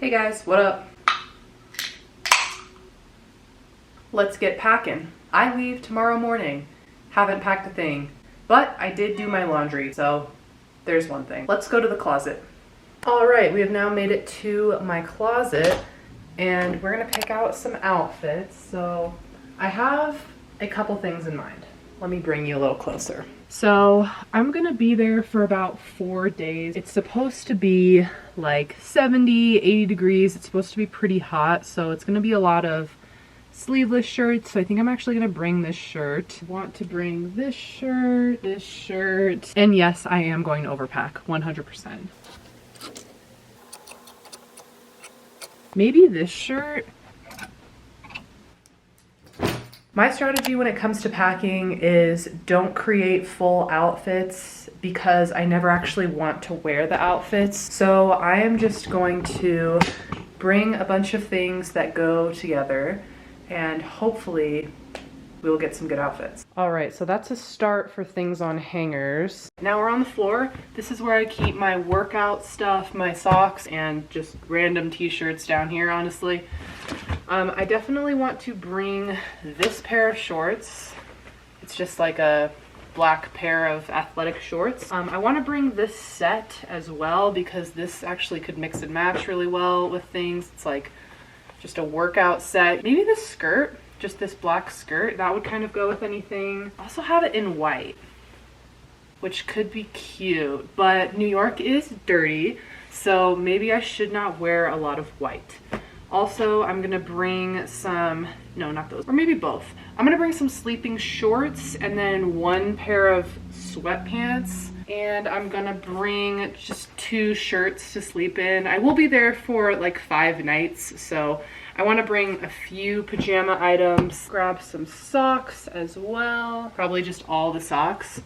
Hey guys, what up? Let's get packing. I leave tomorrow morning. Haven't packed a thing, but I did do my laundry, so there's one thing. Let's go to the closet. All right, we have now made it to my closet and we're gonna pick out some outfits. So I have a couple things in mind. Let me bring you a little closer. So I'm gonna be there for about 4 days. It's supposed to be like 70, 80 degrees. It's supposed to be pretty hot. So it's gonna be a lot of sleeveless shirts. So I think I'm actually gonna bring this shirt. I want to bring this shirt, and yes, I am going to overpack 100%. Maybe this shirt. My strategy when it comes to packing is don't create full outfits because I never actually want to wear the outfits. So I am just going to bring a bunch of things that go together and hopefully we'll get some good outfits. All right, so that's a start for things on hangers. Now we're on the floor. This is where I keep my workout stuff, my socks, and just random t-shirts down here, honestly. I definitely want to bring this pair of shorts. It's just like a black pair of athletic shorts. I want to bring this set as well because this actually could mix and match really well with things. It's like just a workout set. Maybe this skirt, just this black skirt, that would kind of go with anything. I also have it in white, which could be cute, but New York is dirty, so maybe I should not wear a lot of white. Also, I'm gonna bring some, no, not those, or maybe both. I'm gonna bring some sleeping shorts and then one pair of sweatpants. And I'm gonna bring just 2 shirts to sleep in. I will be there for like 5 nights, so I wanna bring a few pajama items. Grab some socks as well. Probably just all the socks.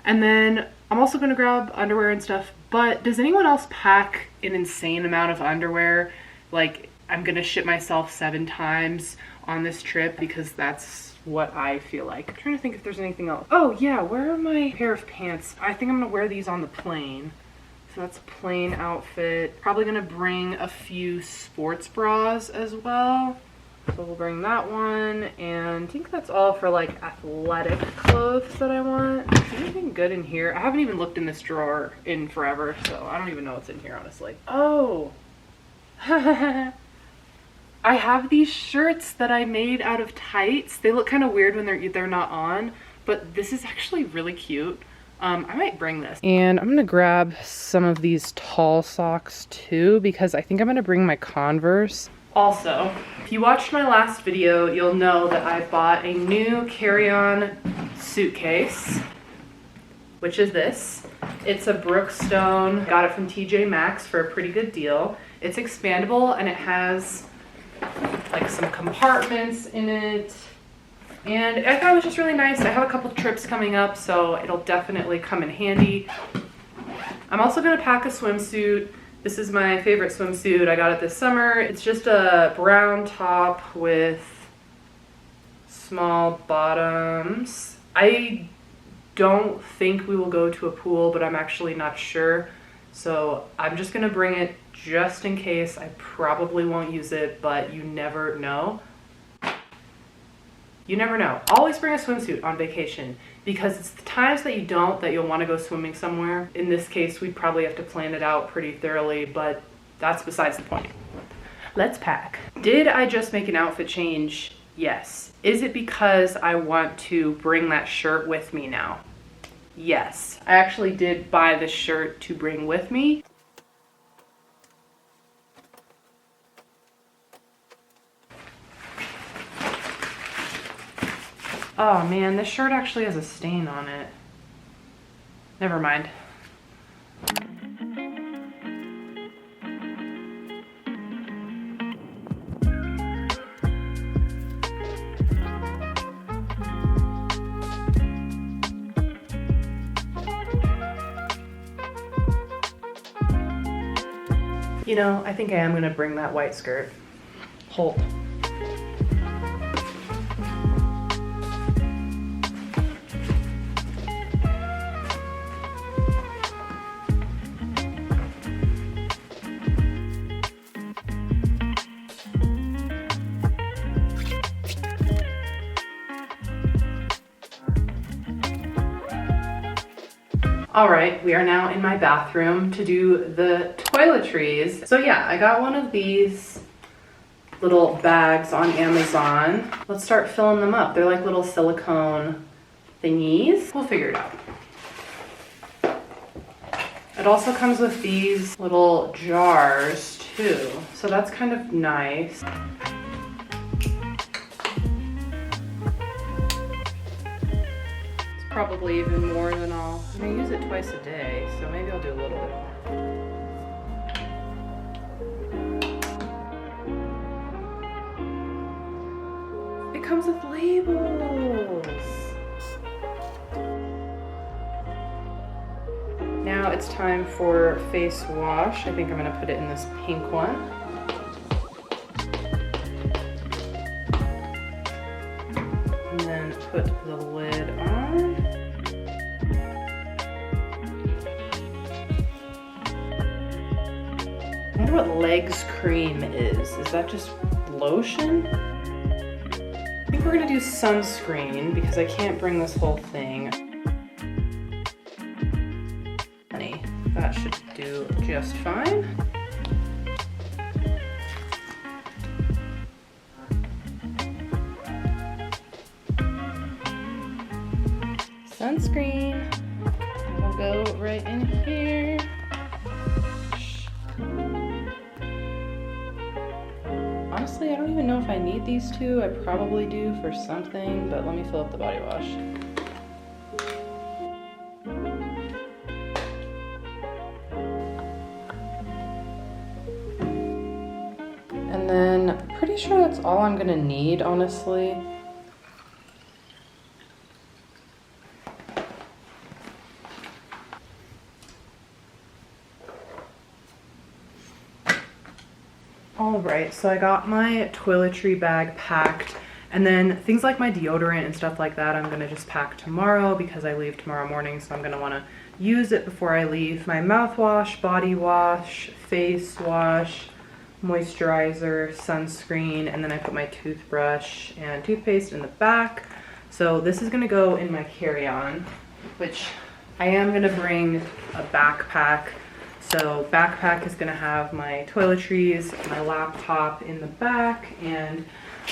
And then I'm also gonna grab underwear and stuff, but does anyone else pack an insane amount of underwear? Like, I'm gonna shit myself 7 times on this trip because that's what I feel like. I'm trying to think if there's anything else. Oh yeah, where are my pair of pants? I think I'm gonna wear these on the plane. So that's a plain outfit. Probably gonna bring a few sports bras as well. So we'll bring that one, and I think that's all for like athletic clothes that I want. Is there anything good in here? I haven't even looked in this drawer in forever, so I don't even know what's in here, honestly. Oh. I have these shirts that I made out of tights. They look kind of weird when they're not on, but this is actually really cute. I might bring this. And I'm gonna grab some of these tall socks too, because I think I'm gonna bring my Converse. Also, if you watched my last video, you'll know that I bought a new carry-on suitcase, which is this. It's a Brookstone. Got it from TJ Maxx for a pretty good deal. It's expandable and it has like some compartments in it, and I thought it was just really nice. I have a couple trips coming up, so it'll definitely come in handy. I'm also gonna pack a swimsuit. This is my favorite swimsuit. I got it this summer. It's just a brown top with small bottoms. I don't think we will go to a pool, but I'm actually not sure, so I'm just gonna bring it just in case. I probably won't use it, but you never know. You never know. Always bring a swimsuit on vacation because it's the times that you don't that you'll want to go swimming somewhere. In this case, we'd probably have to plan it out pretty thoroughly, but that's besides the point. Let's pack. Did I just make an outfit change? Yes. Is it because I want to bring that shirt with me now? Yes. I actually did buy this shirt to bring with me. Oh man, this shirt actually has a stain on it. Never mind. You know, I think I am gonna bring that white skirt. Hold. All right, we are now in my bathroom to do the toiletries. So yeah, I got one of these little bags on Amazon. Let's start filling them up. They're like little silicone thingies. We'll figure it out. It also comes with these little jars too, so that's kind of nice. It's probably even more than I'm gonna use it twice a day, so maybe I'll do a little bit more. It comes with labels. Now it's time for face wash. I think I'm gonna put it in this pink one. And then put the lid on. I wonder what Legs cream is. Is that just lotion? I think we're gonna do sunscreen because I can't bring this whole thing. That should do just fine. Sunscreen. That'll go right in here. Honestly, I don't even know if I need these two. I probably do for something, but let me fill up the body wash. And then I'm pretty sure that's all I'm gonna need, honestly. All right, so I got my toiletry bag packed, and then things like my deodorant and stuff like that I'm gonna just pack tomorrow because I leave tomorrow morning, so I'm gonna wanna use it before I leave. My mouthwash, body wash, face wash, moisturizer, sunscreen, and then I put my toothbrush and toothpaste in the back. So this is gonna go in my carry-on, which I am gonna bring a backpack. So backpack is gonna have my toiletries, my laptop in the back, and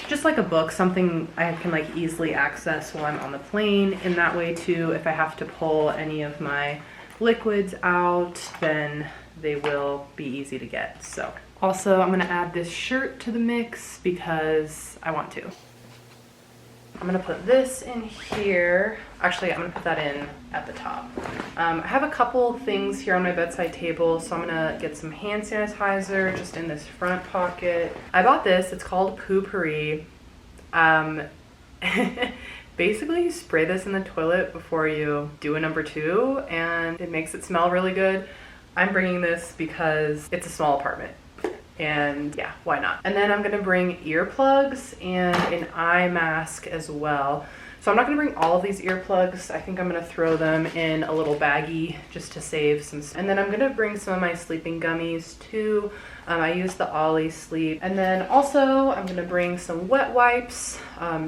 just like a book, something I can like easily access while I'm on the plane. In that way too, if I have to pull any of my liquids out, then they will be easy to get. So also, I'm gonna add this shirt to the mix because I want to. I'm gonna put this in here. Actually, I'm gonna put that in at the top. I have a couple things here on my bedside table, so I'm gonna get some hand sanitizer just in this front pocket. I bought this, it's called Poo-Pourri. Basically, you spray this in the toilet before you do a number two, and it makes it smell really good. I'm bringing this because it's a small apartment. And yeah, why not? And then I'm gonna bring earplugs and an eye mask as well. So I'm not gonna bring all of these earplugs. I think I'm gonna throw them in a little baggie just to save some. And then I'm gonna bring some of my sleeping gummies too. I use the Ollie Sleep. And then also I'm gonna bring some wet wipes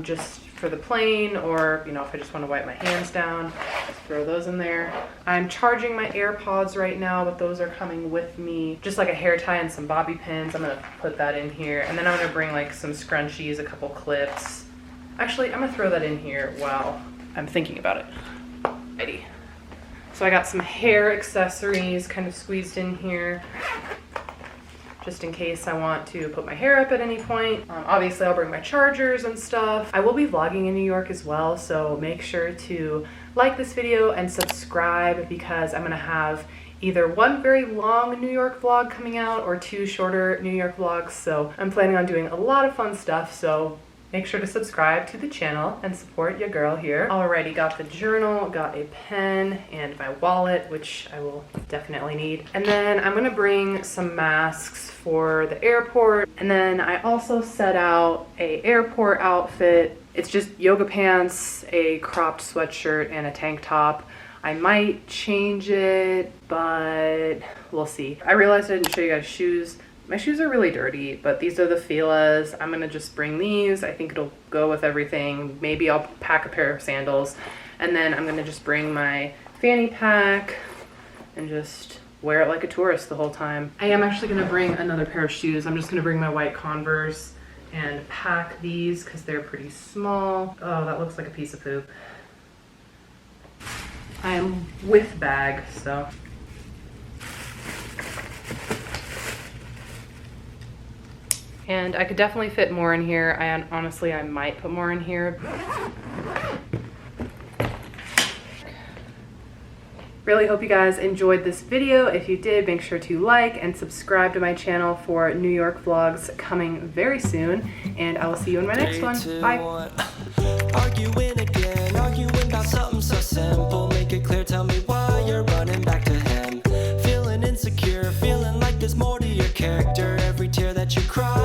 just for the plane, or you know, if I just want to wipe my hands down, just throw those in there. I'm charging my AirPods right now, but those are coming with me. Just like a hair tie and some bobby pins. I'm gonna put that in here. And then I'm gonna bring like some scrunchies, a couple clips. Actually, I'm gonna throw that in here while I'm thinking about it. Ready. So I got some hair accessories kind of squeezed in here, just in case I want to put my hair up at any point. Obviously, I'll bring my chargers and stuff. I will be vlogging in New York as well, so make sure to like this video and subscribe because I'm gonna have either one very long New York vlog coming out or two shorter New York vlogs. So I'm planning on doing a lot of fun stuff, so make sure to subscribe to the channel and support your girl here. Alrighty, got the journal, got a pen, and my wallet, which I will definitely need. And then I'm gonna bring some masks for the airport. And then I also set out a airport outfit. It's just yoga pants, a cropped sweatshirt, and a tank top. I might change it, but we'll see. I realized I didn't show you guys shoes. My shoes are really dirty, but these are the Fila's. I'm gonna just bring these. I think it'll go with everything. Maybe I'll pack a pair of sandals. And then I'm gonna just bring my fanny pack, and just wear it like a tourist the whole time. I am actually gonna bring another pair of shoes. I'm just gonna bring my white Converse and pack these because they're pretty small. Oh, that looks like a piece of poop. I am with bag, so. And I could definitely fit more in here. Honestly, I might put more in here. Really hope you guys enjoyed this video. If you did, make sure to like and subscribe to my channel for New York vlogs coming very soon. And I will see you in my next one. Bye. Arguing again, arguing about something so simple. Make it clear, tell me why you're running back to him. Feeling insecure, feeling like there's more to your character. Every tear that you cry